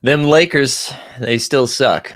Them Lakers, they still suck.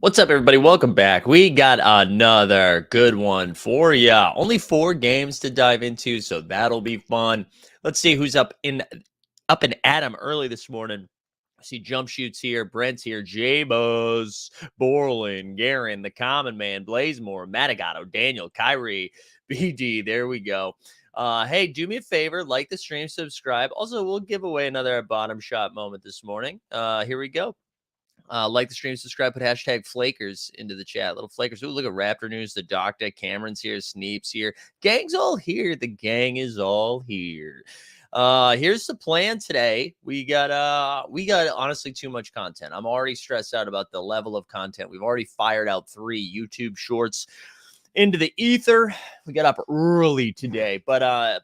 What's up, everybody? Welcome back. We got another good one for ya. Only 4 games to dive into, so that'll be fun. Let's see who's up and Adam early this morning. I see Jump Shoots here, Brent's here, J-Buzz, Borland, Garen, the Common Man, Blazemore, Matagatto, Daniel, Kyrie, BD. There we go. Hey, do me a favor, like the stream, subscribe. Also, we'll give away another bottom shot moment this morning. Here we go. Like the stream, subscribe, put hashtag Flakers into the chat. Little Flakers. Ooh, look at Raptor News. The Doctor, Cameron's here, Sneep's here. Gang's all here. The gang is all here. Here's the plan today. We got honestly too much content. I'm already stressed out about the level of content. We've already fired out 3 YouTube shorts into the ether. We got up early today, but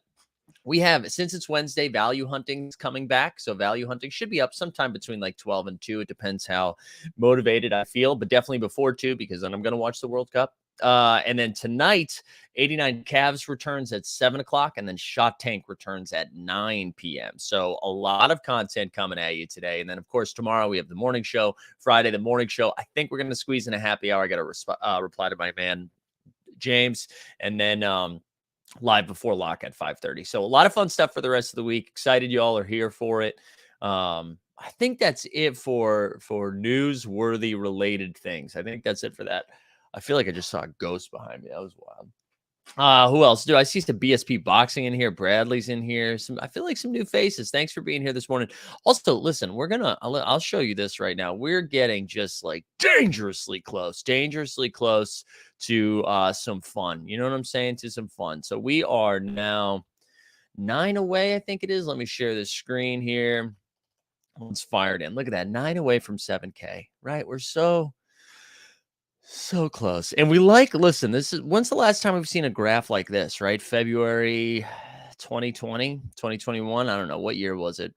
we have, since it's Wednesday, value hunting's coming back. So value hunting should be up sometime between like 12 and 2. It depends how motivated I feel, but definitely before 2, because then I'm going to watch the World Cup. And then tonight, 89 Cavs returns at 7 o'clock, and then Shot Tank returns at 9 p.m. So a lot of content coming at you today. And then, of course, tomorrow we have the morning show. Friday, the morning show. I think we're going to squeeze in a happy hour. I got to reply to my man, James. And then live before lock at 5:30. So a lot of fun stuff for the rest of the week. Excited y'all are here for it. I think that's it for newsworthy related things. I think that's it for that. I feel like I just saw a ghost behind me. That was wild. Who else? Do I see some BSP boxing in here? Bradley's in here. I feel like some new faces. Thanks for being here this morning. Also, listen, I'll show you this right now. We're getting just like dangerously close to some fun. You know what I'm saying? To some fun. So we are now 9 away, I think it is. Let me share this screen here. Let's fire it in. Look at that. 9 away from 7K, right? We're so close. And listen, when's the last time we've seen a graph like this, right? February 2020, 2021. I don't know. What year was it?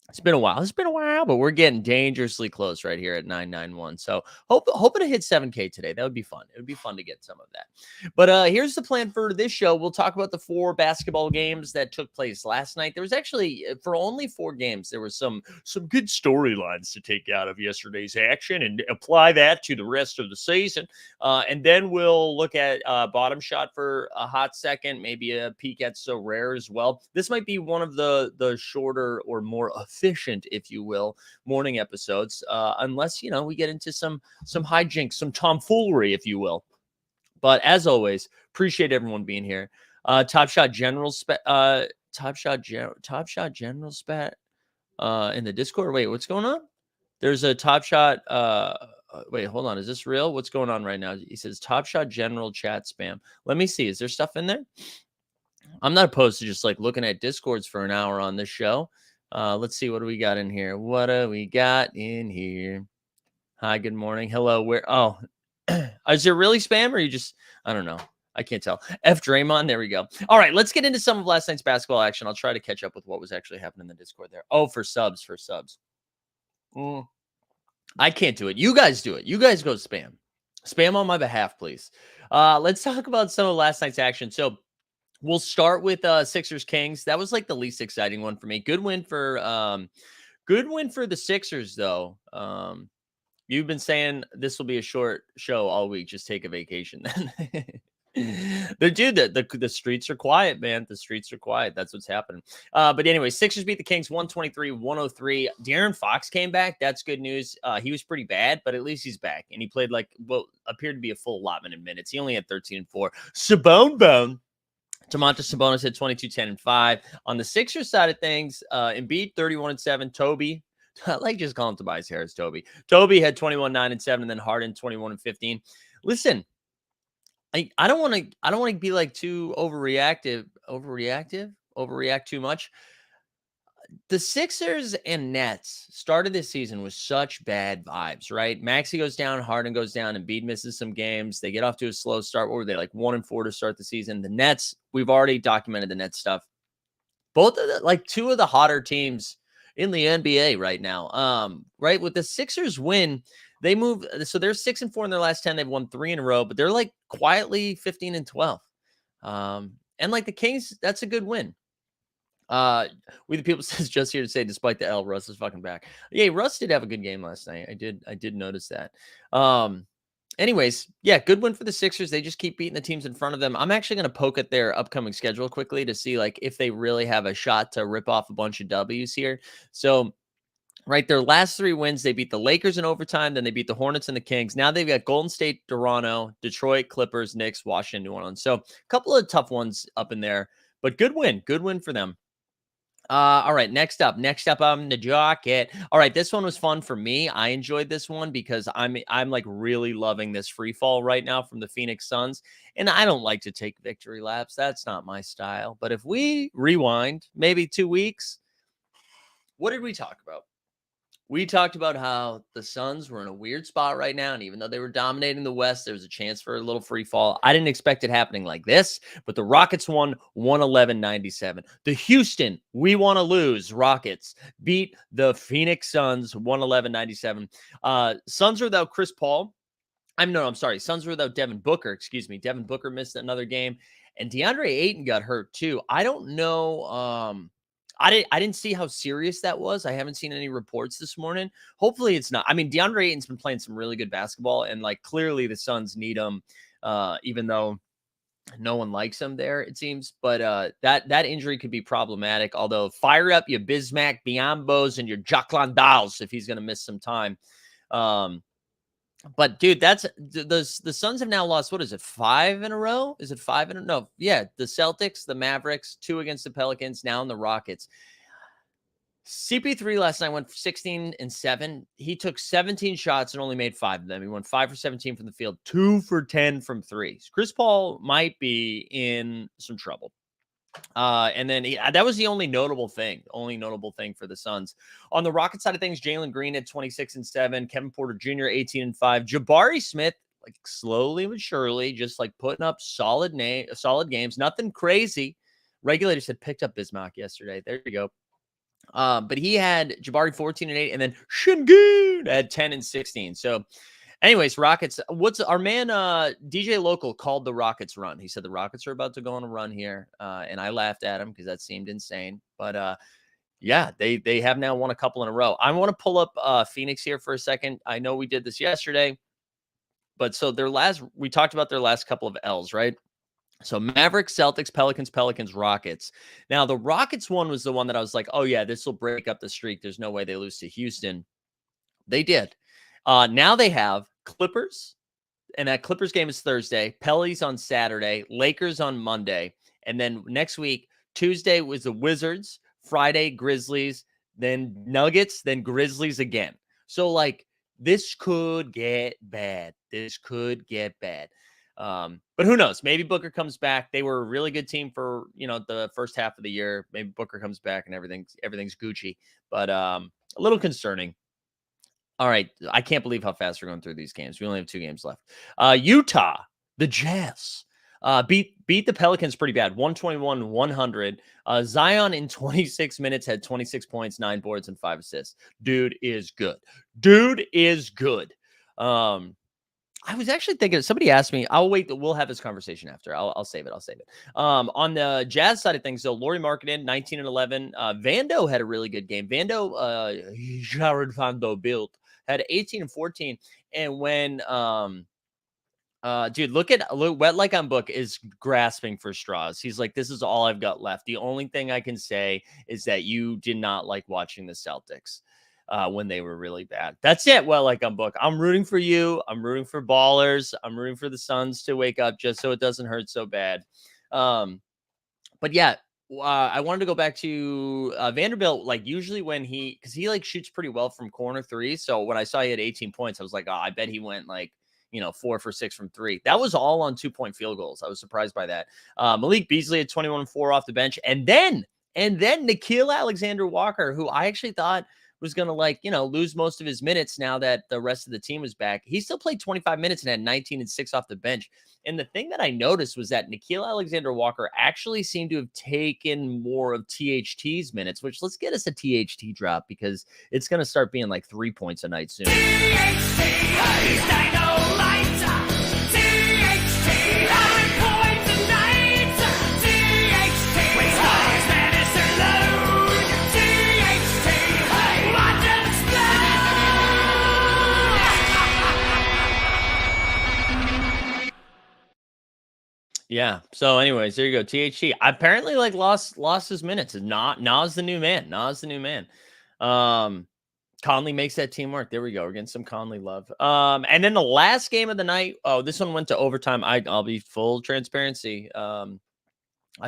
It's been a while, but we're getting dangerously close right here at 991. So hoping to hit 7K today. That would be fun. It would be fun to get some of that. But here's the plan for this show. We'll talk about the 4 basketball games that took place last night. There was actually, for only 4 games, there were some good storylines to take out of yesterday's action and apply that to the rest of the season. And then we'll look at bottom shot for a hot second, maybe a peek at So Rare as well. This might be one of the shorter or more efficient, if you will, morning episodes, unless we get into some hijinks, some tomfoolery, if you will. But as always, appreciate everyone being here. Top Shot General General Spat in the Discord. Wait, what's going on? There's a Top Shot. Wait, hold on. Is this real? What's going on right now? He says Top Shot General chat spam. Let me see. Is there stuff in there? I'm not opposed to just like looking at Discords for an hour on this show. Let's see. What do we got in here? What do we got in here? Hi, good morning. Hello. Where? Oh, is there really spam or you just, I don't know. I can't tell. F Draymond. There we go. All right. Let's get into some of last night's basketball action. I'll try to catch up with what was actually happening in the Discord there. Oh, for subs. I can't do it. You guys do it. You guys go spam. Spam on my behalf, please. Let's talk about some of last night's action. So we'll start with Sixers Kings. That was like the least exciting one for me. Good win for the Sixers, though. You've been saying this will be a short show all week. Just take a vacation then. The streets are quiet, man. The streets are quiet. That's what's happening. But anyway, Sixers beat the Kings 123-103. De'Aaron Fox came back. That's good news. He was pretty bad, but at least he's back. And he played like what appeared to be a full allotment of minutes. He only had 13 and 4. Bone. Domantas Sabonis had 22, 10, and 5. On the Sixers side of things, Embiid 31 and 7. Toby, I like just calling Tobias Harris Toby. Toby had 21, 9, and 7, and then Harden 21 and 15. Listen, I don't want to be like too overreact too much. The Sixers and Nets started this season with such bad vibes, right? Maxey goes down, Harden goes down, and Embiid misses some games. They get off to a slow start. What were they, like 1 and 4 to start the season? The Nets, we've already documented the Nets stuff. Both of the, like two of the hotter teams in the NBA right now. Right, with the Sixers win, they move. So they're 6 and 4 in their last 10. They've won 3 in a row, but they're like quietly 15 and 12. And like the Kings, that's a good win. We the people says just here to say, despite the L, Russ is fucking back. Yeah, Russ did have a good game last night. I did notice that. Anyways, yeah, good win for the Sixers. They just keep beating the teams in front of them. I'm actually going to poke at their upcoming schedule quickly to see like if they really have a shot to rip off a bunch of W's here. So, right, their last 3 wins, they beat the Lakers in overtime, then they beat the Hornets and the Kings. Now they've got Golden State, Toronto, Detroit, Clippers, Knicks, Washington, New Orleans. So, a couple of tough ones up in there, but good win for them. All right, next up on the jacket. All right, this one was fun for me. I enjoyed this one because I'm like really loving this free fall right now from the Phoenix Suns. And I don't like to take victory laps. That's not my style. But if we rewind maybe 2 weeks, what did we talk about? We talked about how the Suns were in a weird spot right now. And even though they were dominating the West, there was a chance for a little free fall. I didn't expect it happening like this, but the Rockets won 111-97. The Houston, we want to lose Rockets beat the Phoenix Suns 111-97. Suns are without Chris Paul. I'm sorry. Suns were without Devin Booker. Excuse me. Devin Booker missed another game. And DeAndre Ayton got hurt too. I don't know. I didn't see how serious that was. I haven't seen any reports this morning. Hopefully it's not. I mean, DeAndre Ayton's been playing some really good basketball, and like clearly the Suns need him, even though no one likes him there, it seems. But that injury could be problematic. Although fire up your Bismack Biyombo's and your Jacqueline Dowles if he's going to miss some time. But dude, that's the Suns have now lost. What is it? 5 in a row? Is it 5 in a no? Yeah, the Celtics, the Mavericks, 2 against the Pelicans, now in the Rockets. CP3 last night went 16 and 7. He took 17 shots and only made 5 of them. He went 5 for 17 from the field, 2 for 10 from 3. Chris Paul might be in some trouble. And then that was the only notable thing for the Suns. On the Rocket side of things, Jalen Green at 26 and 7, Kevin Porter Jr. 18 and 5, Jabari Smith like slowly but surely just like putting up solid games, nothing crazy. Regulators had picked up Bismack yesterday. There you go. But he had Jabari 14 and 8, and then Şengün at 10 and 16. So anyways, Rockets, what's our man DJ Local called the Rockets run. He said the Rockets are about to go on a run here. And I laughed at him because that seemed insane. But yeah, they have now won a couple in a row. I want to pull up Phoenix here for a second. I know we did this yesterday, but so we talked about their last couple of L's, right? So Mavericks, Celtics, Pelicans, Rockets. Now the Rockets one was the one that I was like, oh yeah, this will break up the streak. There's no way they lose to Houston. They did. Now they have Clippers, and that Clippers game is Thursday. Pellies on Saturday. Lakers on Monday. And then next week, Tuesday was the Wizards. Friday, Grizzlies. Then Nuggets. Then Grizzlies again. So, like, this could get bad. But who knows? Maybe Booker comes back. They were a really good team for, the first half of the year. Maybe Booker comes back and everything's Gucci. But a little concerning. All right. I can't believe how fast we're going through these games. We only have 2 games left. Utah, the Jazz, beat the Pelicans pretty bad. 121-100. Zion in 26 minutes had 26 points, 9 boards, and 5 assists. Dude is good. I was actually thinking, somebody asked me, I'll wait, we'll have this conversation after. I'll save it. On the Jazz side of things, though, Lauri Markkanen, 19 and 11. Vando had a really good game. Jared Vanderbilt had 18 and 14. And when Dude, look, Wet Like I'm Book is grasping for straws. He's like, this is all I've got left. The only thing I can say is that you did not like watching the Celtics when they were really bad. That's it. Well, like I'm Book. I'm rooting for you. I'm rooting for ballers. I'm rooting for the Suns to wake up just so it doesn't hurt so bad. Um, but yeah, I wanted to go back to Vanderbilt. Like usually when because he like shoots pretty well from corner three. So when I saw he had 18 points, I was like, oh, I bet he went like 4 for 6 from three. That was all on 2 point field goals. I was surprised by that. Malik Beasley had 21-4 off the bench, and then Nikhil Alexander Walker, who I actually thought was going to lose most of his minutes now that the rest of the team was back. He still played 25 minutes and had 19 and 6 off the bench. And the thing that I noticed was that Nikhil Alexander Walker actually seemed to have taken more of THT's minutes, which let's get us a THT drop because it's going to start being like 3 points a night soon. Yeah. So, anyways, there you go. THT apparently lost his minutes. Nas the new man. Nas the new man. Conley makes that team work. There we go. We're getting some Conley love. And then the last game of the night. Oh, this one went to overtime. I'll be full transparency. I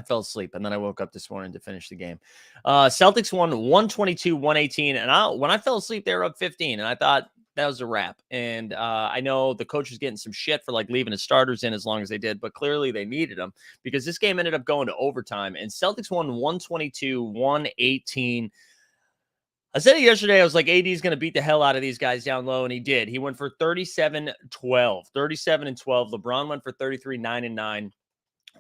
fell asleep and then I woke up this morning to finish the game. Celtics won 122-118. And when I fell asleep, they were up 15. And I thought that was a wrap. And I know the coach was getting some shit for like leaving his starters in as long as they did, but clearly they needed them because this game ended up going to overtime and Celtics won 122-118. I said it yesterday. I was like, AD is going to beat the hell out of these guys down low. And he did. He went for 37-12, 37-12. LeBron went for 33, 9-9.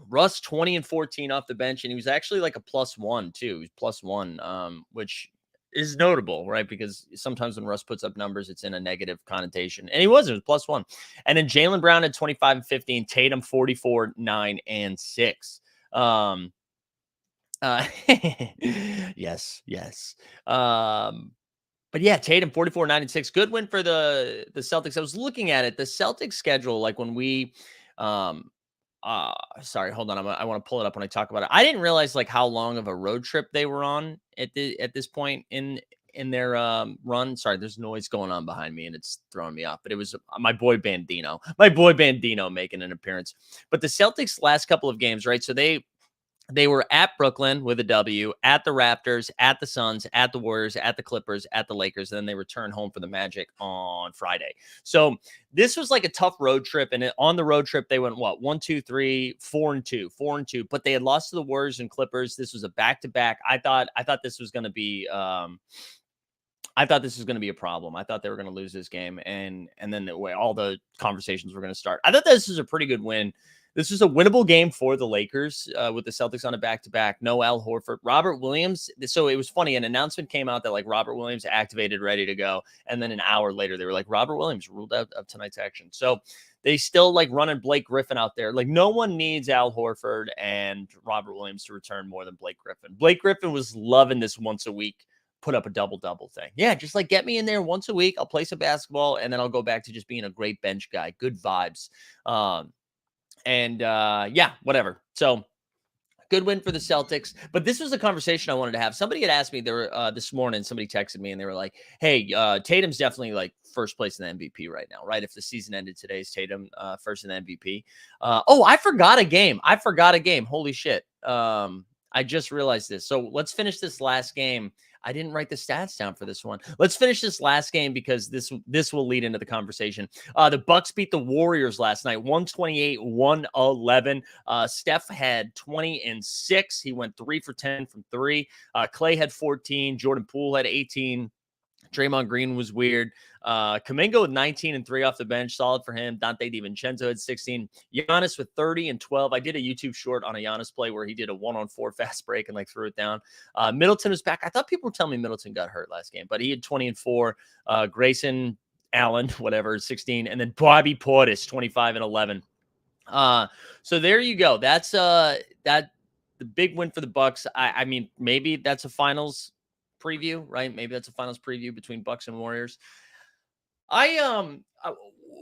Russ 20-14 off the bench, and he was actually like a +1 too. He was +1, which is notable, right? Because sometimes when Russ puts up numbers, it's in a negative connotation, and he wasn't. It was +1. And then Jaylen Brown had 25-15, Tatum 44, 9 and 6. Yes. But yeah, Tatum 44, 9 and 6. Good win for the Celtics. I was looking at it. The Celtics schedule, like when we sorry, hold on. I want to pull it up when I talk about it. I didn't realize like how long of a road trip they were on at this point in their run. Sorry, there's noise going on behind me and it's throwing me off. But it was my boy Bandino making an appearance. But the Celtics last couple of games, right? So they were at Brooklyn with a W, at the Raptors, at the Suns, at the Warriors, at the Clippers, at the Lakers. And then they returned home for the Magic on Friday. So this was like a tough road trip. And on the road trip, they went 1, 2, 3, 4-2, 4-2. But they had lost to the Warriors and Clippers. This was a back-to-back. I thought this was going to be a problem. I thought they were going to lose this game, and then the way all the conversations were going to start. I thought this was a pretty good win. This was a winnable game for the Lakers with the Celtics on a back-to-back. No Al Horford. Robert Williams. So it was funny. An announcement came out that like Robert Williams activated, ready to go. And then an hour later, they were like, Robert Williams ruled out of tonight's action. So they still like running Blake Griffin out there. Like no one needs Al Horford and Robert Williams to return more than Blake Griffin. Blake Griffin was loving this once a week, put up a double-double thing. Yeah, just like get me in there once a week. I'll play some basketball, and then I'll go back to just being a great bench guy. Good vibes. Yeah, whatever. So good win for the Celtics. But this was a conversation I wanted to have. Somebody had asked me there this morning. Somebody texted me and they were like, hey, Tatum's definitely like first place in the MVP right now, right? If the season ended today, is Tatum first in the MVP. I forgot a game. Holy shit. I just realized this. So let's finish this last game. I didn't write the stats down for this one. Let's finish this last game because this will lead into the conversation. The Bucks beat the Warriors last night, 128-111. Steph had 20 and 6. He went 3 for 10 from 3. Clay had 14. Jordan Poole had 18. Draymond Green was weird. Kuminga with 19 and 3 off the bench. Solid for him. Dante DiVincenzo had 16. Giannis with 30 and 12. I did a YouTube short on a Giannis play where he did a 1-on-4 fast break and like threw it down. Middleton was back. I thought people were telling me Middleton got hurt last game, but he had 20 and 4. Grayson Allen, whatever, 16. And then Bobby Portis, 25 and 11. So there you go. That's the big win for the Bucks. I mean, maybe that's a finals preview, right? Maybe that's a finals preview between Bucks and Warriors. I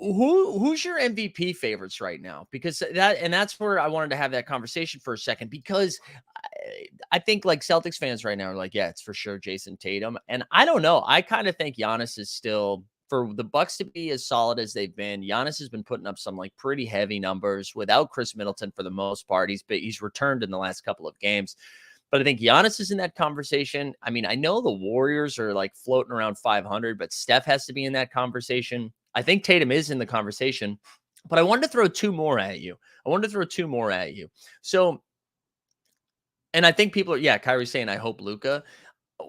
who's your MVP favorites right now? Because that's where I wanted to have that conversation for a second because I think like Celtics fans right now are like, yeah, it's for sure Jason Tatum, and I don't know. I kind of think Giannis is still for the Bucks to be as solid as they've been. Giannis has been putting up some like pretty heavy numbers without Chris Middleton for the most part. He's returned in the last couple of games. But I think Giannis is in that conversation. I mean, I know the Warriors are like floating around 500, but Steph has to be in that conversation. I think Tatum is in the conversation, but I wanted to throw two more at you. So, and I think people are, yeah, Kyrie's saying, I hope Luca.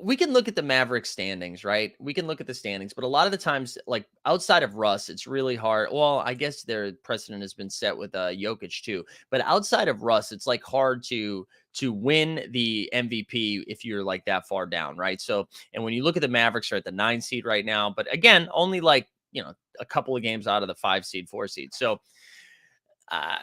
We can look at the Mavericks standings, right? We can look at the standings, but a lot of the times, like outside of Russ, it's really hard. Well, I guess their precedent has been set with Jokic too, but outside of Russ, it's like hard to win the MVP if you're like that far down, right? So, and when you look at the Mavericks, are at the 9 seed right now, but again, only like a couple of games out of the 5 seed, 4 seed. So,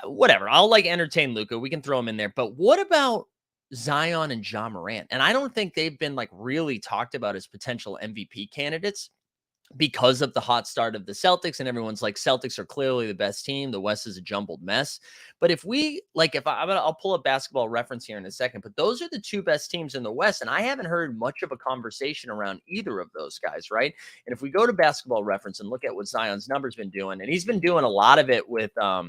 whatever. I'll like entertain Luca. We can throw him in there. But what about Zion and Ja Morant? And I don't think they've been like really talked about as potential MVP candidates because of the hot start of the Celtics. And everyone's like, Celtics are clearly the best team. The West is a jumbled mess. But if we like, if I, I'm gonna, I'll pull up Basketball Reference here in a second. But those are the two best teams in the West, and I haven't heard much of a conversation around either of those guys, right? And if we go to Basketball Reference and look at what Zion's numbers been doing, and he's been doing a lot of it without,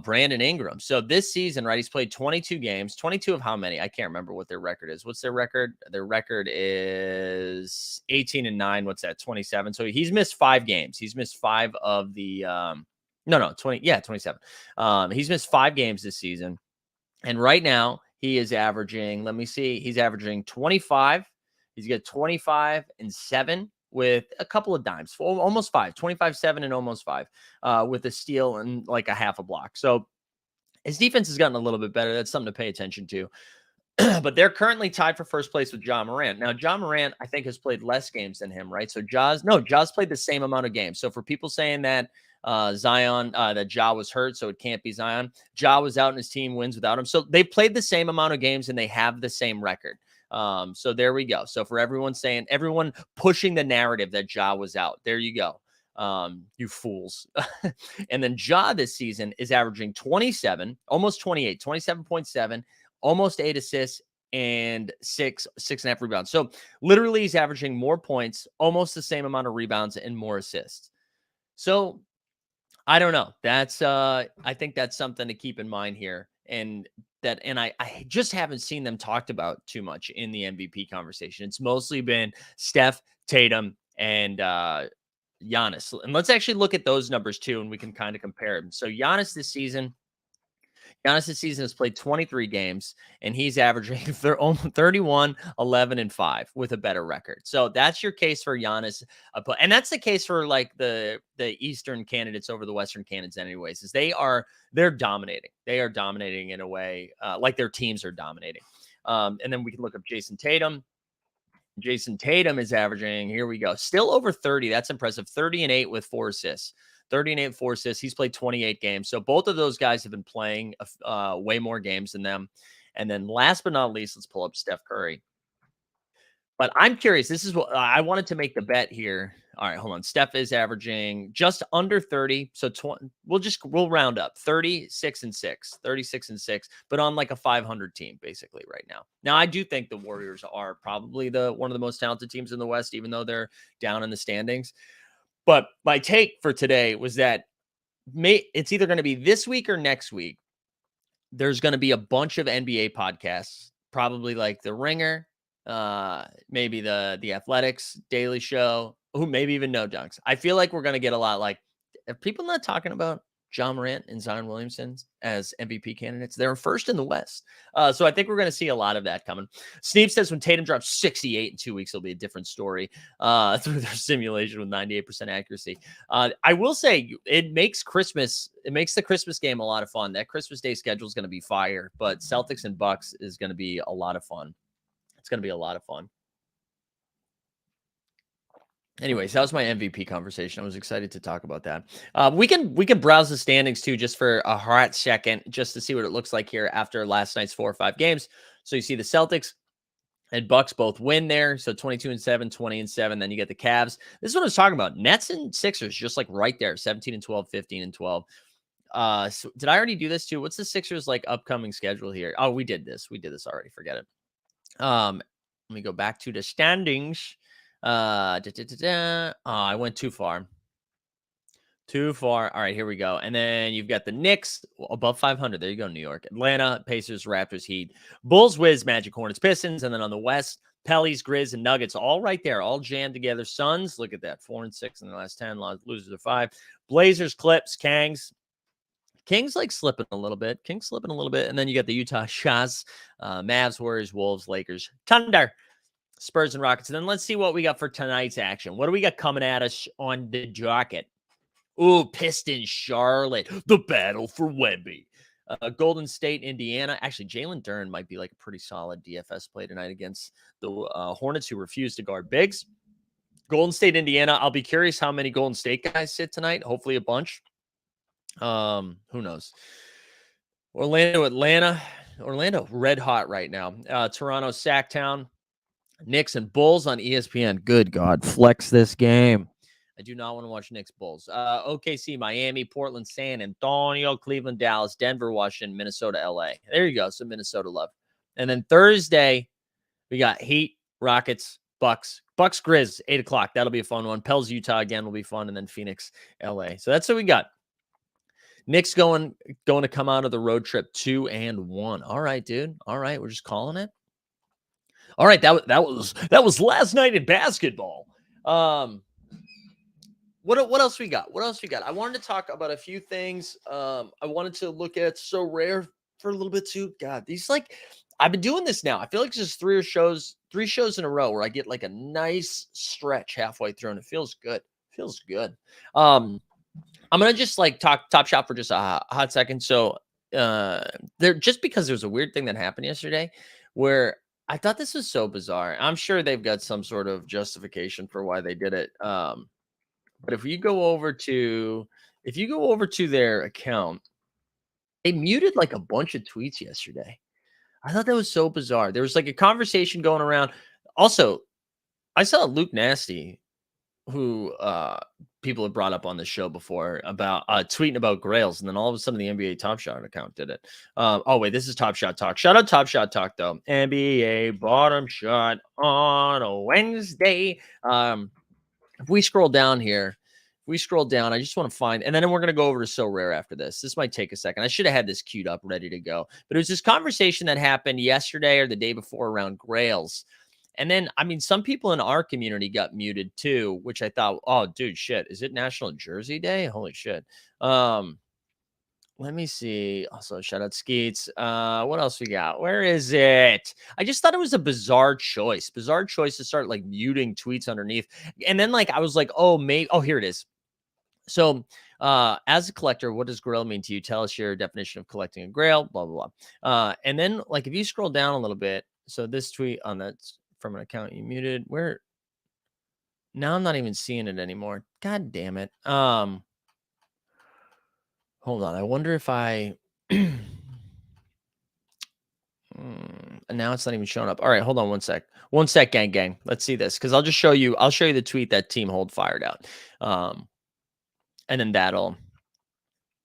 Brandon Ingram. So this season, right, he's played 22 games, 22 of how many? I can't remember what their record is. What's their record? Their record is 18-9. What's that? 27. So he's missed 5 games. He's missed 5 of the, no, 20. Yeah, 27. He's missed 5 games this season. And right now he is averaging, let me see, he's averaging 25. He's got 25 and 7 with a couple of dimes, almost 5, 25, 7 and almost 5 with a steal and like a half a block. So his defense has gotten a little bit better. That's something to pay attention to. But they're currently tied for first place with Ja Morant. Now, Ja Morant, I think, has played less games than him, right? So Ja's played the same amount of games. So for people saying that that Ja was hurt, so it can't be Zion, Ja was out and his team wins without him. So they played the same amount of games and they have the same record. So there we go. So for everyone pushing the narrative that Ja was out, there you go. You fools. And then Ja this season is averaging 27, almost 28, 27.7, almost 8 assists and 6.5 rebounds. So literally he's averaging more points, almost the same amount of rebounds and more assists. So I don't know. That's I think that's something to keep in mind here. And I just haven't seen them talked about too much in the MVP conversation. It's mostly been Steph, Tatum, and Giannis. And let's actually look at those numbers too, and we can kind of compare them. So Giannis this season has played 23 games, and he's averaging 31, 11, and 5 with a better record. So that's your case for Giannis. And that's the case for like the Eastern candidates over the Western candidates anyways, is they're dominating. They are dominating in a way like their teams are dominating. And then we can look up Jason Tatum. Jason Tatum is averaging, here we go, still over 30. That's impressive. 30 and 8 with 4 assists. 30 and 8, 4 assists. He's played 28 games. So both of those guys have been playing way more games than them. And then last but not least, let's pull up Steph Curry. But I'm curious. This is what I wanted to make the bet here. All right, hold on. Steph is averaging just under 30. So we'll round up 36 and 6, but on like a 500 team basically right now. Now, I do think the Warriors are probably one of the most talented teams in the West, even though they're down in the standings. But my take for today was that it's either going to be this week or next week. There's going to be a bunch of NBA podcasts, probably like The Ringer, maybe the Athletics Daily Show, maybe even No Dunks. I feel like we're going to get a lot like, are people not talking about Ja Morant and Zion Williamson as MVP candidates? They're first in the West. So I think we're going to see a lot of that coming. Steve says when Tatum drops 68 in 2 weeks, it'll be a different story through their simulation with 98% accuracy. I will say it makes the Christmas game a lot of fun. That Christmas Day schedule is going to be fire, but Celtics and Bucks is going to be a lot of fun. It's going to be a lot of fun. Anyways, that was my MVP conversation. I was excited to talk about that. We can browse the standings too, just for a hot second, just to see what it looks like here after last night's 4 or 5 games. So you see the Celtics and Bucks both win there. So 22-7, 20-7. Then you get the Cavs. This is what I was talking about. Nets and Sixers just like right there, 17-12, 15-12. So did I already do this too? What's the Sixers like upcoming schedule here? Oh, we did this. We did this already. Forget it. Let me go back to the standings. Oh, I went too far. Too far. All right, here we go. And then you've got the Knicks above 500. There you go, New York. Atlanta, Pacers, Raptors, Heat, Bulls, Wiz, Magic, Hornets, Pistons. And then on the West, Pellies, Grizz, and Nuggets all right there, all jammed together. Suns, look at that, 4-6 in the last 10. Losers are 5. Blazers, Clips, Kangs. Kings like slipping a little bit. Kings slipping a little bit. And then you got the Utah Jazz, Mavs, Warriors, Wolves, Lakers, Thunder, Spurs, and Rockets. And then let's see what we got for tonight's action. What do we got coming at us on the docket? Ooh, Pistons, Charlotte, the battle for Wemby. Golden State, Indiana. Actually, Jalen Duren might be like a pretty solid DFS play tonight against the Hornets, who refuse to guard bigs. Golden State, Indiana. I'll be curious how many Golden State guys sit tonight. Hopefully a bunch. Who knows? Orlando, Atlanta. Orlando, red hot right now. Toronto, Sacktown. Knicks and Bulls on ESPN. Good God, flex this game. I do not want to watch Knicks Bulls. OKC, Miami, Portland, San Antonio, Cleveland, Dallas, Denver, Washington, Minnesota, LA. There you go. Some Minnesota love. And then Thursday, we got Heat, Rockets, Bucks, Grizz, 8 o'clock. That'll be a fun one. Pels, Utah again will be fun. And then Phoenix, LA. So that's what we got. Knicks going to come out of the road trip 2-1. All right, dude. All right, we're just calling it. All right, that was last night in basketball. What else we got? What else we got? I wanted to talk about a few things. I wanted to look at So Rare for a little bit too. God, these like I've been doing this now. I feel like it's just three shows in a row where I get like a nice stretch halfway through, and it feels good. Feels good. I'm gonna just like talk Top Shot for just a hot second. So there just because there's a weird thing that happened yesterday where I thought this was so bizarre. I'm sure they've got some sort of justification for why they did it. But if you go over to their account, they muted like a bunch of tweets yesterday. I thought that was so bizarre. There was like a conversation going around. Also, I saw Luke Nasty, who people have brought up on the show before, about tweeting about Grails, and then all of a sudden the NBA Top Shot account did it. Oh wait, this is Top Shot Talk. Shout out Top Shot Talk though. NBA bottom shot on a Wednesday. If we scroll down here, I just want to find, and then we're going to go over to So Rare after this. This might take a second. I should have had this queued up, ready to go. But it was this conversation that happened yesterday or the day before around Grails. And then, I mean, some people in our community got muted too, which I thought, oh, dude, shit. Is it National Jersey Day? Holy shit. Let me see. Also, shout out Skeets. What else we got? Where is it? I just thought it was a bizarre choice. Bizarre choice to start like muting tweets underneath. And then like I was like, oh, maybe. Oh, here it is. So, as a collector, what does Grail mean to you? Tell us your definition of collecting a Grail. Blah blah blah. And then like if you scroll down a little bit, so this tweet on that's from an account you muted. Where now I'm not even seeing it anymore. God damn it. Hold on. I wonder if I and now it's not even showing up. All right, hold on 1 sec. 1 sec, gang. Let's see this because I'll show you the tweet that Team Hold fired out. And then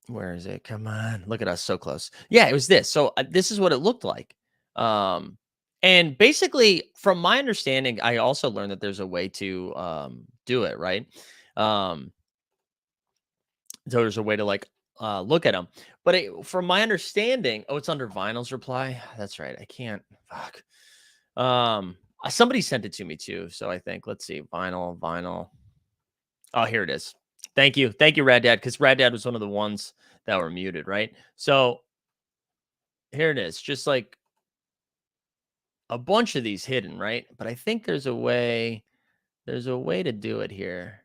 where is it? Come on. Look at us so close. Yeah, it was this. So this is what it looked like. And basically, from my understanding, I also learned that there's a way to do it, right? So there's a way to like look at them. But from my understanding, it's under Vinyl's reply. That's right. I can't. Fuck. Somebody sent it to me too. So I think, let's see. Vinyl. Oh, here it is. Thank you, Rad Dad, because Rad Dad was one of the ones that were muted, right? So here it is. Just like a bunch of these hidden, right? But I think there's a way to do it here.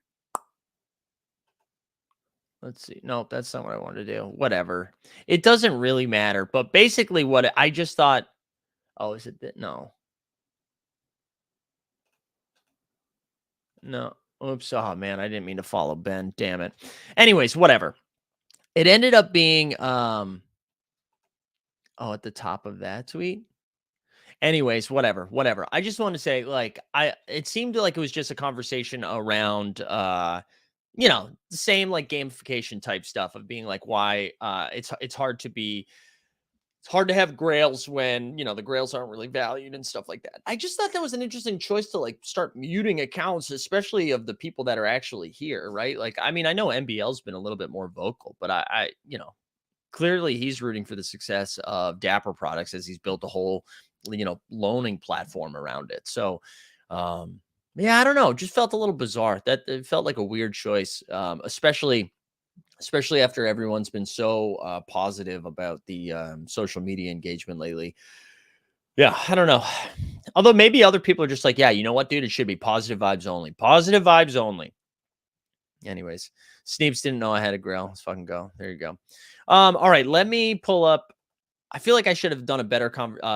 Let's see. Nope, that's not what I wanted to do. Whatever. It doesn't really matter. But basically what I just thought, oh, is it that? No. Oops. Oh man, I didn't mean to follow Ben. Damn it. Anyways, whatever. It ended up being at the top of that tweet. Anyways, whatever. I just want to say, like, it seemed like it was just a conversation around, the same like gamification type stuff of being like, why it's hard to be it's hard to have grails when, the grails aren't really valued and stuff like that. I just thought that was an interesting choice to like start muting accounts, especially of the people that are actually here, right? Like, I mean, I know NBL's been a little bit more vocal, but clearly he's rooting for the success of Dapper Products as he's built a whole, loaning platform around it. So, yeah, I don't know. Just felt a little bizarre. That it felt like a weird choice, especially after everyone's been so positive about the social media engagement lately. Yeah, I don't know. Although maybe other people are just like, yeah, you know what, dude, it should be positive vibes only. Positive vibes only. Anyways, Sneeps didn't know I had a grill. Let's fucking go. There you go. All right, let me pull up. I feel like I should have done a better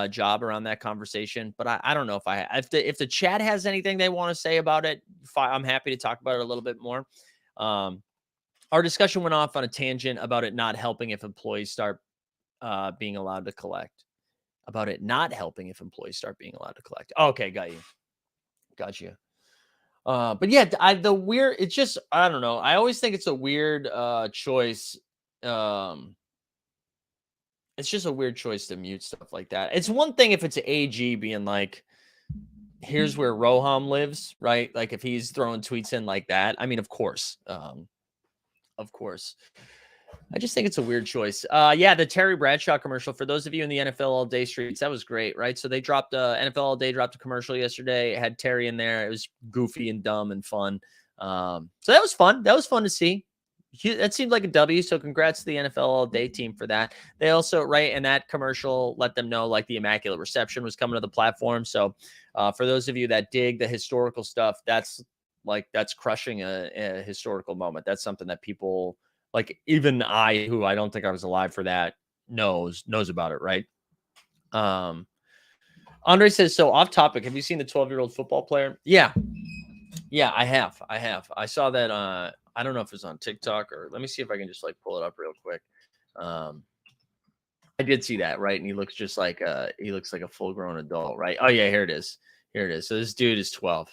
job around that conversation, but I don't know if if the chat has anything they want to say about it, I'm happy to talk about it a little bit more. Our discussion went off on a tangent about it not helping if employees start being allowed to collect. About it not helping if employees start being allowed to collect. Okay, got you. Got you. But yeah, it's just, I don't know. I always think it's a weird choice. It's just a weird choice to mute stuff like that. It's one thing if it's an AG being like, here's where Roham lives, right? Like if he's throwing tweets in like that. I mean, of course. Of course. I just think it's a weird choice. Yeah, the Terry Bradshaw commercial, for those of you in the NFL All Day streets, that was great, right? So they dropped NFL All Day dropped a commercial yesterday. It had Terry in there. It was goofy and dumb and fun. So that was fun. That was fun to see. That seemed like a W. So congrats to the NFL All Day team for that. They also, right, in that commercial, let them know like the Immaculate Reception was coming to the platform. So for those of you that dig the historical stuff, that's crushing a historical moment. That's something that people, like even I, who I don't think I was alive for that, knows about it, right? Andre says, so off topic, have you seen the 12-year-old football player? Yeah, I have. I saw that. I don't know if it was on TikTok or let me see if I can just like pull it up real quick. I did see that, right? And he looks just like he looks like a full-grown adult, right? Oh yeah, here it is. So this dude is 12.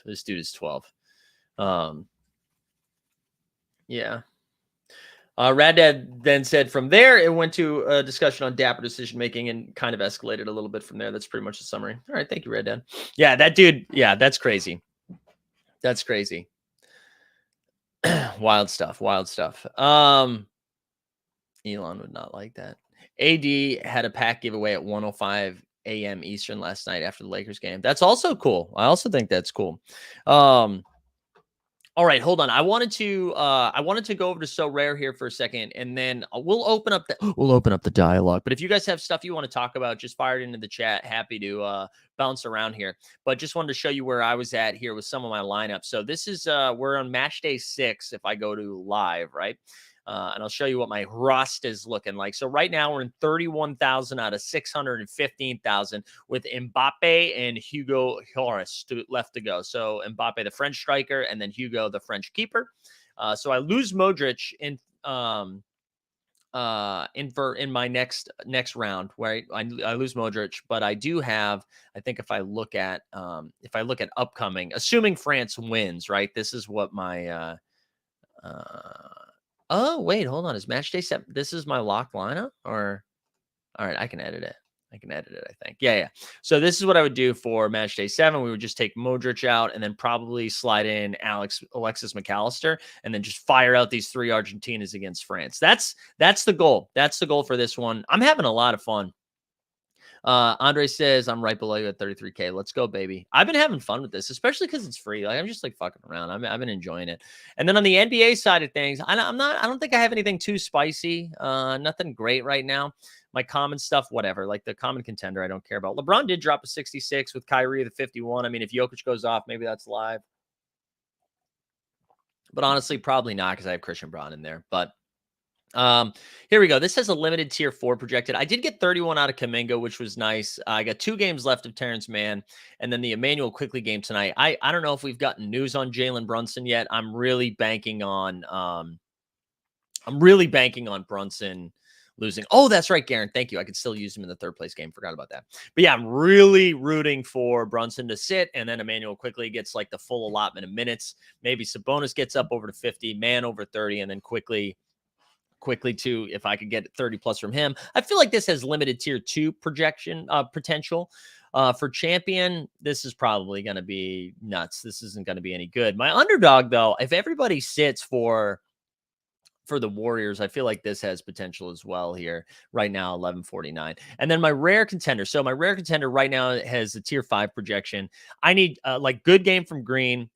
Yeah. Rad Dad then said from there, it went to a discussion on Dapper decision making and kind of escalated a little bit from there. That's pretty much the summary. All right. Thank you, Red Dad. Yeah, that dude. Yeah, that's crazy. That's crazy. Wild stuff. Elon would not like that. AD had a pack giveaway at 1:05 a.m. Eastern last night after the Lakers game. That's also cool. I also think that's cool. All right, hold on. I wanted to go over to So Rare here for a second, and then we'll open up the dialogue. But if you guys have stuff you want to talk about, just fire it into the chat. Happy to bounce around here. But just wanted to show you where I was at here with some of my lineup. So this is we're on match day 6 if I go to live, right? And I'll show you what my rust is looking like. So right now we're in 31,000 out of 615,000 with Mbappe and Hugo Lloris left to go. So Mbappe, the French striker, and then Hugo, the French keeper. So I lose Modric in my next round, right? I lose Modric, but I do have, I think if I look at upcoming, assuming France wins, right? This is what my oh, wait, hold on. Is match day 7? This is my locked lineup? Or all right, I can edit it. I think. Yeah. So this is what I would do for match day 7. We would just take Modric out and then probably slide in Alexis McAllister and then just fire out these 3 Argentinas against France. That's the goal. That's the goal for this one. I'm having a lot of fun. Andre says, I'm right below you at 33K. Let's go, baby. I've been having fun with this, especially because it's free. Like I'm just like fucking around. I've been enjoying it. And then on the NBA side of things, I don't think I have anything too spicy. Nothing great right now. My common stuff, whatever. Like the common contender, I don't care about. LeBron did drop a 66 with Kyrie the 51. I mean, if Jokic goes off, maybe that's live. But honestly, probably not because I have Christian Braun in there. But here we go. This has a limited tier 4 projected. I did get 31 out of Kaminga, which was nice. I got 2 games left of Terrence Mann and then the Emmanuel Quickly game tonight. I don't know if we've gotten news on Jalen Brunson yet. I'm really banking on Brunson losing. Oh, that's right, Garen. Thank you. I could still use him in the third place game. Forgot about that. But yeah, I'm really rooting for Brunson to sit, and then Emmanuel quickly gets like the full allotment of minutes. Maybe Sabonis gets up over to 50, Man over 30, and then quickly too, if I could get 30 plus from him. I feel like this has limited tier 2 projection potential. For champion, this is probably going to be nuts. This isn't going to be any good. My underdog, though, if everybody sits for the Warriors, I feel like this has potential as well here right now, 1149. And then my rare contender. So my rare contender right now has a tier 5 projection. I need like good game from Green.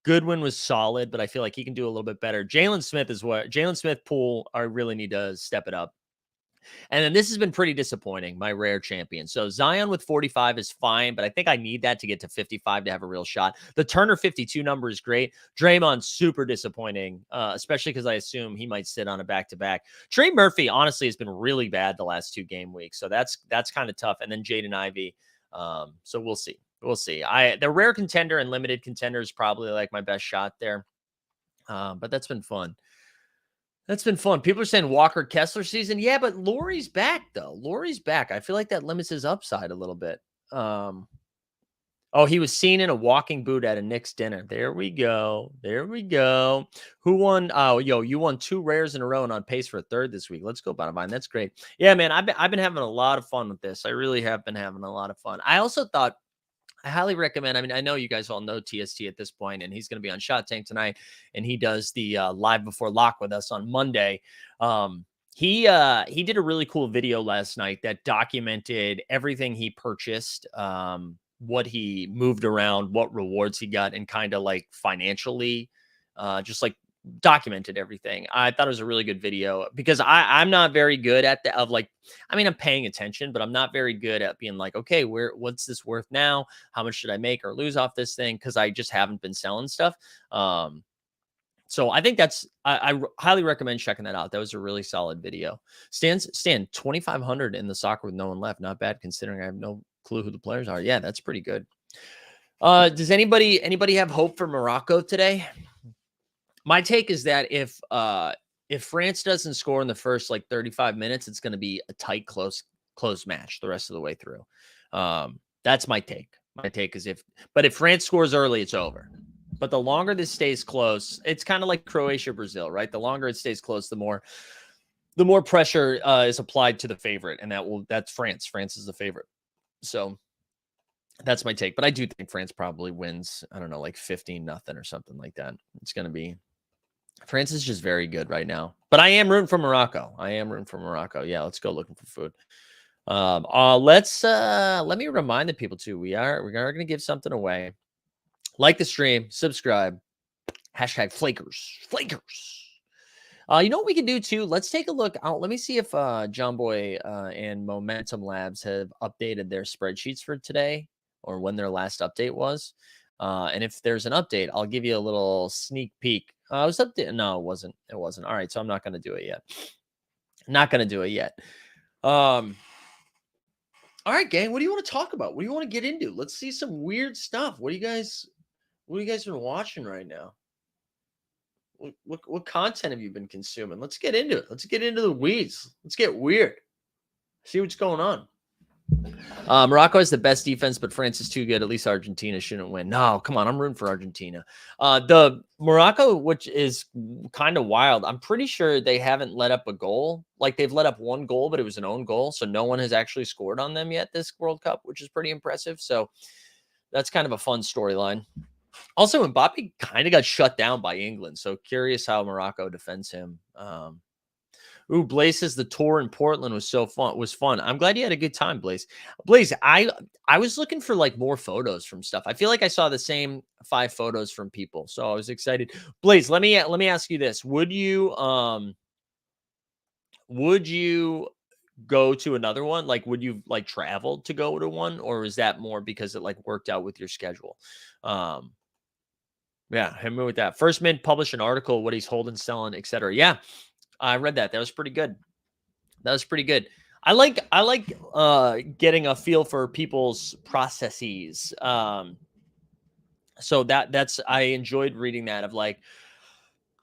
Goodwin was solid, but I feel like he can do a little bit better. Jalen Smith is what Jalen Smith pool. I really need to step it up. And then this has been pretty disappointing, my rare champion. So Zion with 45 is fine, but I think I need that to get to 55 to have a real shot. The Turner 52 number is great. Draymond, super disappointing, especially because I assume he might sit on a back-to-back. Trey Murphy, honestly, has been really bad the last 2 game weeks. So that's kind of tough. And then Jaden Ivey. So we'll see. We'll see. The rare contender and limited contender is probably like my best shot there. But that's been fun. That's been fun. People are saying Walker Kessler season. Yeah, but Laurie's back, though. Laurie's back. I feel like that limits his upside a little bit. Oh, he was seen in a walking boot at a Knicks dinner. There we go. There we go. Who won? Oh, you won 2 rares in a row and on pace for a 3rd this week. Let's go, Bonavine. That's great. Yeah, man, I've been having a lot of fun with this. I really have been having a lot of fun. I also thought I highly recommend. I mean, I know you guys all know TST at this point, and he's going to be on Shot Tank tonight, and he does the live before lock with us on Monday. He did a really cool video last night that documented everything he purchased, what he moved around, what rewards he got, and kind of like financially, just like documented everything. I thought it was a really good video because I'm not very good at I'm paying attention, but I'm not very good at being like, okay, what's this worth now? How much should I make or lose off this thing? Cause I just haven't been selling stuff. So I think I highly recommend checking that out. That was a really solid video. Stan 2,500 in the soccer with no one left. Not bad considering I have no clue who the players are. Yeah, that's pretty good. Does anybody have hope for Morocco today? My take is that if France doesn't score in the first 35 minutes, it's going to be a tight, close match the rest of the way through. That's my take. My take is if France scores early, it's over. But the longer this stays close, it's kind of like Croatia, Brazil, right? The longer it stays close, the more pressure is applied to the favorite, and that's France. France is the favorite. So that's my take. But I do think France probably wins. I don't know, 15-0 or something like that. It's going to be. France is just very good right now. But I am rooting for Morocco. Yeah, let's go looking for food. Let me remind the people too. We are going to give something away. Like the stream, subscribe. #Flakers. You know what we can do too? Let's take a look out. Let me see if John Boy and Momentum Labs have updated their spreadsheets for today or when their last update was. And if there's an update, I'll give you a little sneak peek. I was updated. No, it wasn't. All right. So I'm not going to do it yet. All right, gang. What do you want to talk about? What do you want to get into? Let's see some weird stuff. What do you guys been watching right now? What content have you been consuming? Let's get into it. Let's get into the weeds. Let's get weird. See what's going on. Morocco has the best defense, but France is too good. At least Argentina shouldn't win. No, come on. I'm rooting for Argentina. The Morocco, which is kind of wild. I'm pretty sure they haven't let up a goal. They've let up 1 goal, but it was an own goal. So no one has actually scored on them yet this World Cup, which is pretty impressive. So that's kind of a fun storyline. Also, Mbappe kind of got shut down by England. So curious how Morocco defends him. Blaze says the tour in Portland was fun. I'm glad you had a good time, Blaze. Blaze, I was looking for more photos from stuff. I feel like I saw the same 5 photos from people, so I was excited. Blaze, let me ask you this: Would you go to another one? Would you travel to go to one, or is that more because it worked out with your schedule? Yeah, hit me with that. First Mint published an article, what he's holding, selling, etc. Yeah. I read that. That was pretty good. I like getting a feel for people's processes. So that's I enjoyed reading that of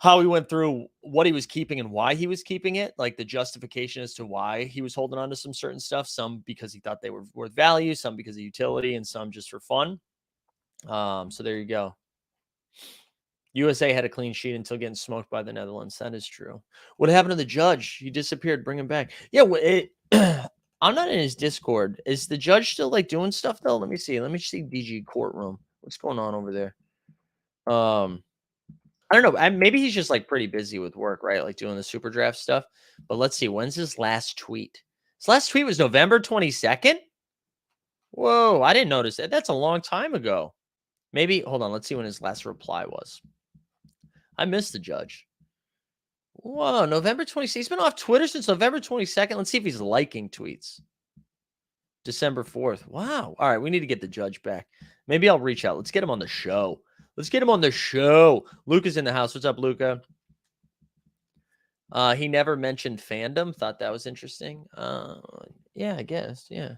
how he went through what he was keeping and why he was keeping it, like the justification as to why he was holding on to some certain stuff, some because he thought they were worth value, some because of utility, and some just for fun. So there you go. USA had a clean sheet until getting smoked by the Netherlands. That is true. What happened to the judge? He disappeared. Bring him back. Yeah, I'm not in his Discord. Is the judge still like doing stuff though? Let me see. Let me see DG courtroom. What's going on over there? I don't know. Maybe he's just like pretty busy with work, right? Like doing the super draft stuff. But let's see. When's his last tweet? His last tweet was November 22nd. Whoa, I didn't notice that. That's a long time ago. Maybe hold on. Let's see when his last reply was. I missed the judge. Whoa, November 26th. He's been off Twitter since November 22nd. Let's see if he's liking tweets. December 4th. Wow. All right, we need to get the judge back. Maybe I'll reach out. Let's get him on the show. Let's get him on the show. Luca's in the house. What's up, Luca? He never mentioned fandom. Thought that was interesting. Yeah, I guess. Yeah.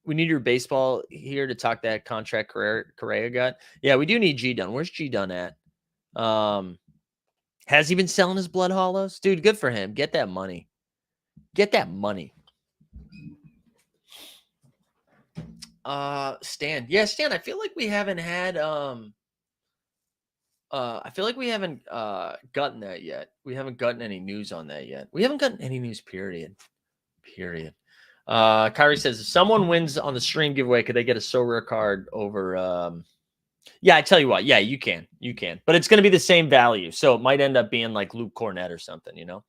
We need your baseball here to talk that contract Correa got. Yeah, we do need G Dunn. Where's G Dunn at? Has he been selling his blood hollows? Dude, good for him. Get that money. Get that money. Stan. Yeah, Stan, I feel like we haven't had I feel like we haven't gotten that yet. We haven't gotten any news on that yet. We haven't gotten any news, period. Period. Kyrie says if someone wins on the stream giveaway, could they get a so rare card over yeah, I tell you what, yeah, you can. You can. But it's gonna be the same value. So it might end up being like Luke Cornett or something, you know.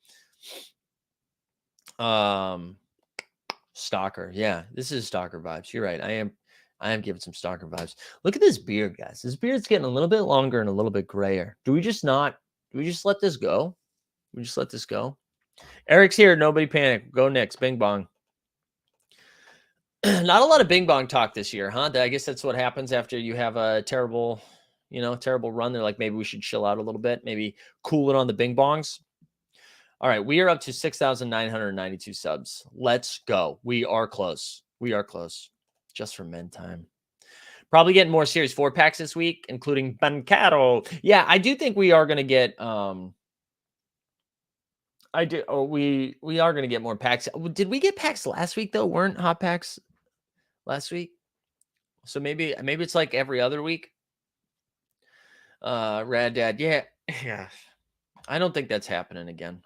Stalker. Yeah, this is stalker vibes. You're right. I am giving some stalker vibes. Look at this beard, guys. This beard's getting a little bit longer and a little bit grayer. Do we just let this go? We just let this go. Eric's here. Nobody panic. Go Knicks. Bing bong. Not a lot of bing bong talk this year, huh? I guess that's what happens after you have a terrible run. They're like, maybe we should chill out a little bit. Maybe cool it on the bing bongs. All right, we are up to 6,992 subs. Let's go. We are close. We are close. Just for men time. Probably getting more Series 4 packs this week, including Bancaro. Yeah, I do think we are going to get we are going to get more packs. Did we get packs last week though? Weren't hot packs last week? So maybe it's like every other week. Rad Dad. Yeah. Yeah. I don't think that's happening again.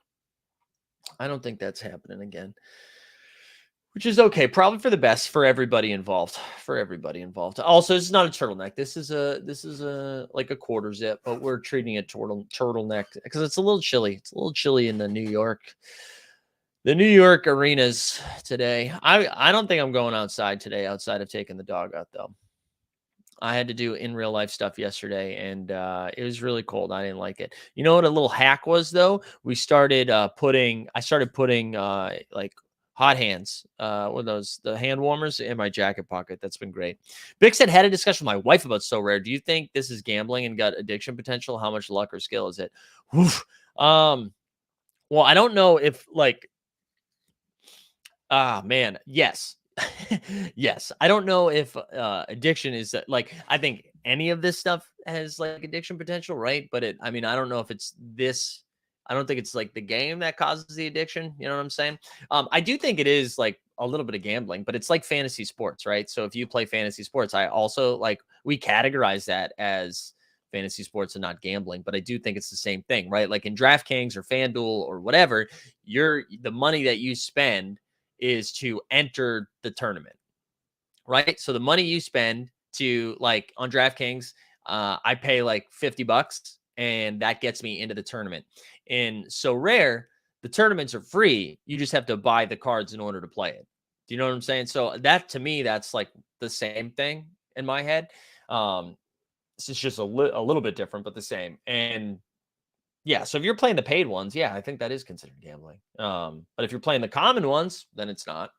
Which is okay, probably for the best for everybody involved. Also, this is not a turtleneck. This is a like a quarter zip, but we're treating it turtleneck because it's a little chilly. It's a little chilly in the New York arenas today. I don't think I'm going outside today outside of taking the dog out though. I had to do in real life stuff yesterday and it was really cold. I didn't like it. You know what a little hack was though? I started putting like hot hands, what are those, the hand warmers in my jacket pocket. That's been great. Vic said, had a discussion with my wife about So Rare. Do you think this is gambling and got addiction potential? How much luck or skill is it? Oof. Well, I don't know if like, man, yes. Yes. I don't know if addiction is like, I think any of this stuff has like addiction potential, right? But I don't know if it's this. I don't think it's like the game that causes the addiction. You know what I'm saying? I do think it is like a little bit of gambling, but it's like fantasy sports, right? So if you play fantasy sports, I also like, we categorize that as fantasy sports and not gambling, but I do think it's the same thing, right? Like in DraftKings or FanDuel or whatever, the money that you spend is to enter the tournament, right? So the money you spend to like on DraftKings, I pay like $50 and that gets me into the tournament. And So Rare, the tournaments are free. You just have to buy the cards in order to play it. Do you know what I'm saying? So that to me, that's like the same thing in my head. It's just a little bit different, but the same. And yeah, so if you're playing the paid ones, yeah, I think that is considered gambling. But if you're playing the common ones, then it's not.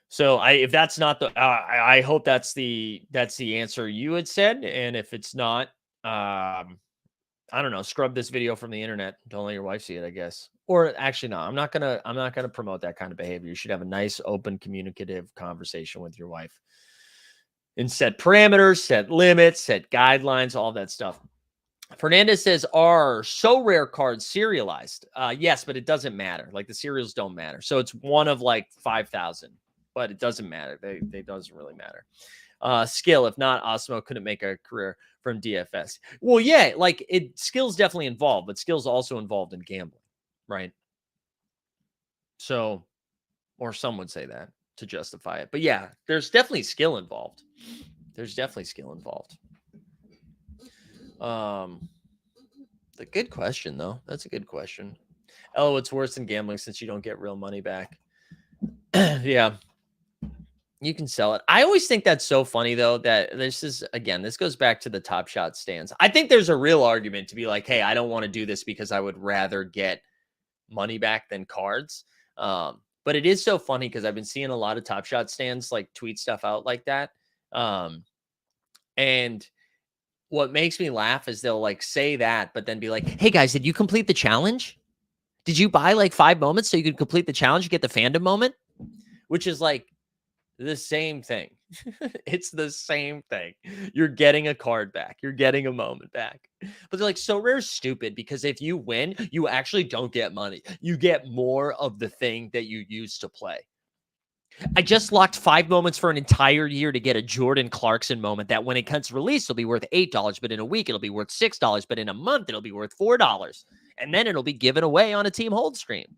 So if that's not the, I hope that's the answer you had said. And if it's not, I don't know, scrub this video from the internet. Don't let your wife see it, I guess. Or actually, no, I'm not gonna promote that kind of behavior. You should have a nice, open, communicative conversation with your wife and set parameters, set limits, set guidelines, all that stuff. Fernandez says, are so rare cards serialized? Yes, but it doesn't matter. Like the serials don't matter. So it's one of like 5,000, but it doesn't matter. They doesn't really matter. Skill, if not, Osmo couldn't make a career from DFS. Well, yeah, like skill's definitely involved, but skill's also involved in gambling, right? So, or some would say that to justify it. But yeah, there's definitely skill involved. There's definitely skill involved. A good question though. That's a good question. Oh, it's worse than gambling since you don't get real money back. Yeah. You can sell it. I always think that's so funny though that this goes back to the Top Shot stands. I think there's a real argument to be like, hey, I don't want to do this because I would rather get money back than cards. But it is so funny because I've been seeing a lot of Top Shot stands like tweet stuff out like that. And what makes me laugh is they'll like say that, but then be like, hey guys, did you complete the challenge? Did you buy like 5 moments so you could complete the challenge, get the fandom moment? Which is like the same thing. It's the same thing. You're getting a card back. You're getting a moment back. But they're like, so rare stupid because if you win, you actually don't get money. You get more of the thing that you used to play. I just locked 5 moments for an entire year to get a Jordan Clarkson moment that when it gets released, it'll be worth $8, but in a week, it'll be worth $6, but in a month, it'll be worth $4. And then it'll be given away on a team hold stream.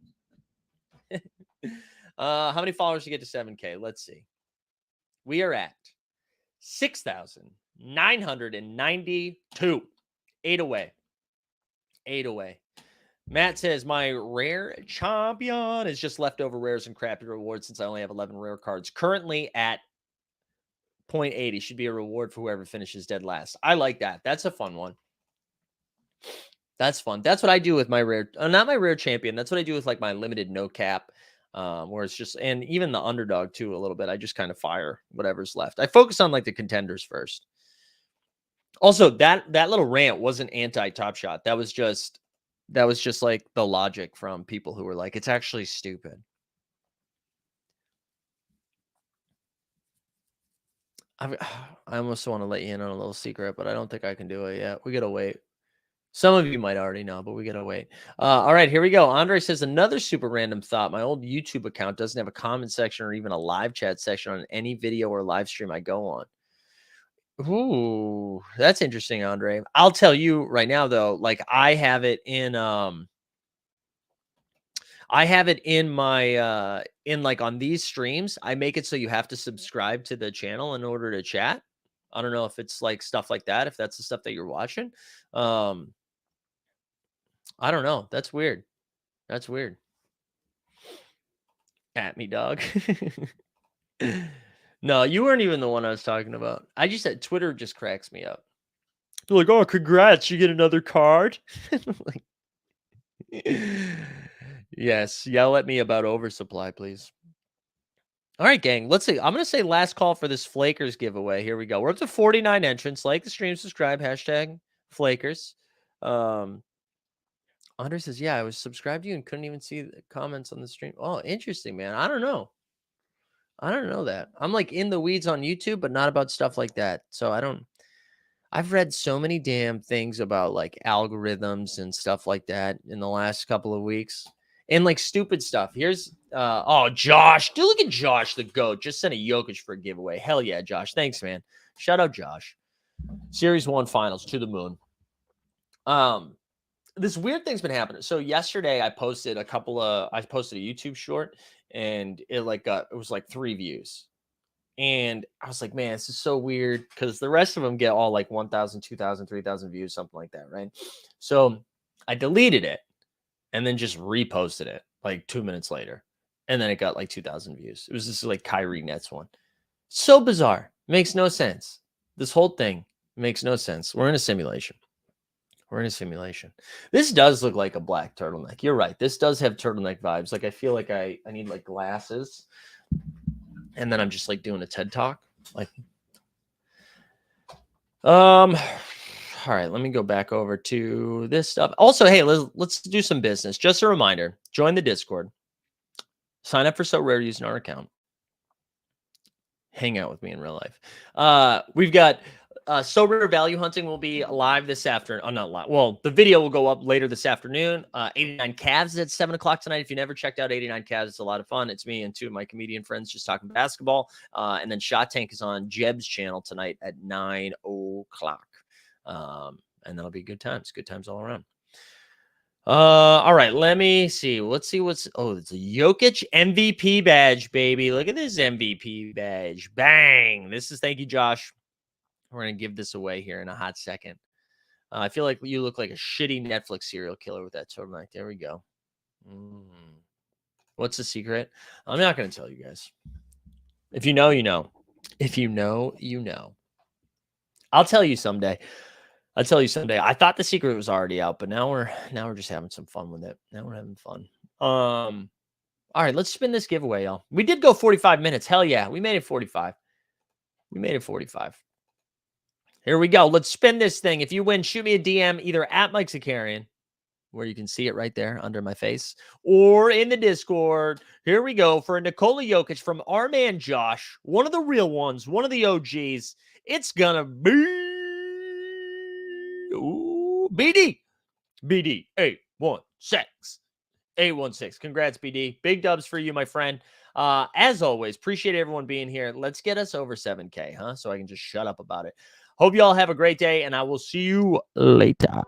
How many followers to get to 7K? Let's see. We are at 6,992. 8 away. 8 away. Matt says, my rare champion is just leftover rares and crappy rewards since I only have 11 rare cards. Currently at 0.80. Should be a reward for whoever finishes dead last. I like that. That's a fun one. That's fun. That's what I do with my rare, not my rare champion. That's what I do with like my limited no cap. Where it's just, and even the underdog too, a little bit. I just kind of fire whatever's left. I focus on like the contenders first. Also, that little rant wasn't anti-Top Shot. That was just like the logic from people who were like, it's actually stupid. I almost want to let you in on a little secret, but I don't think I can do it yet. We gotta wait. Some of you might already know, but we gotta wait. All right, here we go. Andre says, another super random thought. My old YouTube account doesn't have a comment section or even a live chat section on any video or live stream I go on. Ooh, that's interesting, Andre. I'll tell you right now, though, like I have it in my in like on these streams, I make it so you have to subscribe to the channel in order to chat. I don't know if it's like stuff like that, if that's the stuff that you're watching. I don't know. That's weird. That's weird. At me, dog. No, you weren't even the one I was talking about. I just said Twitter just cracks me up. They're like, oh, congrats, you get another card. Like, yes, yell at me about oversupply, please. All right, gang. Let's see. I'm going to say last call for this Flakers giveaway. Here we go. We're up to 49 entrants. Like the stream, subscribe, hashtag Flakers. Andre says, yeah, I was subscribed to you and couldn't even see the comments on the stream. Oh, interesting, man. I don't know. I don't know that. I'm like in the weeds on YouTube, but not about stuff like that. So I've read so many damn things about like algorithms and stuff like that in the last couple of weeks. And like stupid stuff. Here's oh, Josh. Dude, look at Josh, the GOAT. Just sent a Jokic for a giveaway. Hell yeah, Josh. Thanks, man. Shout out Josh. Series 1 finals to the moon. This weird thing's been happening. So yesterday I posted a YouTube short and it was like 3 views. And I was like, man, this is so weird because the rest of them get all like 1,000, 2,000, 3,000 views, something like that, right? So I deleted it and then just reposted it like 2 minutes later. And then it got like 2,000 views. It was this like Kyrie Nets one. So bizarre. Makes no sense. This whole thing makes no sense. We're in a simulation. We're in a simulation. This does look like a black turtleneck. You're right. This does have turtleneck vibes. Like I feel like I need like glasses. And then I'm just like doing a TED talk. Like, all right, let me go back over to this stuff. Also, hey, let's do some business. Just a reminder, join the Discord. Sign up for So Rare using our account. Hang out with me in real life. We've got So Rare Value Hunting will be live this afternoon. Oh, not live. Well, the video will go up later this afternoon. 89 Cavs at 7 o'clock tonight. If you never checked out 89 Cavs, it's a lot of fun. It's me and two of my comedian friends just talking basketball. And then Shot Tank is on Jeb's channel tonight at 9 o'clock. And that'll be good times. Good times all around. All right, let me see. Let's see it's a Jokic MVP badge, baby. Look at this MVP badge. Bang. Thank you, Josh. We're going to give this away here in a hot second. I feel like you look like a shitty Netflix serial killer with that turtleneck. There we go. What's the secret? I'm not going to tell you guys. If you know, you know. If you know, you know. I'll tell you someday. I thought the secret was already out, but now we're just having some fun with it. Now we're having fun. All right, let's spin this giveaway, y'all. We did go 45 minutes. Hell yeah, we made it 45. Here we go. Let's spin this thing. If you win, shoot me a DM either at Mike Zakarian, where you can see it right there under my face, or in the Discord. Here we go for a Nikola Jokic from our man Josh, one of the real ones, one of the OGs. It's gonna be BD 816. Congrats, BD. Big dubs for you, my friend. As always, appreciate everyone being here. Let's get us over 7K, huh? So I can just shut up about it. Hope you all have a great day, and I will see you later.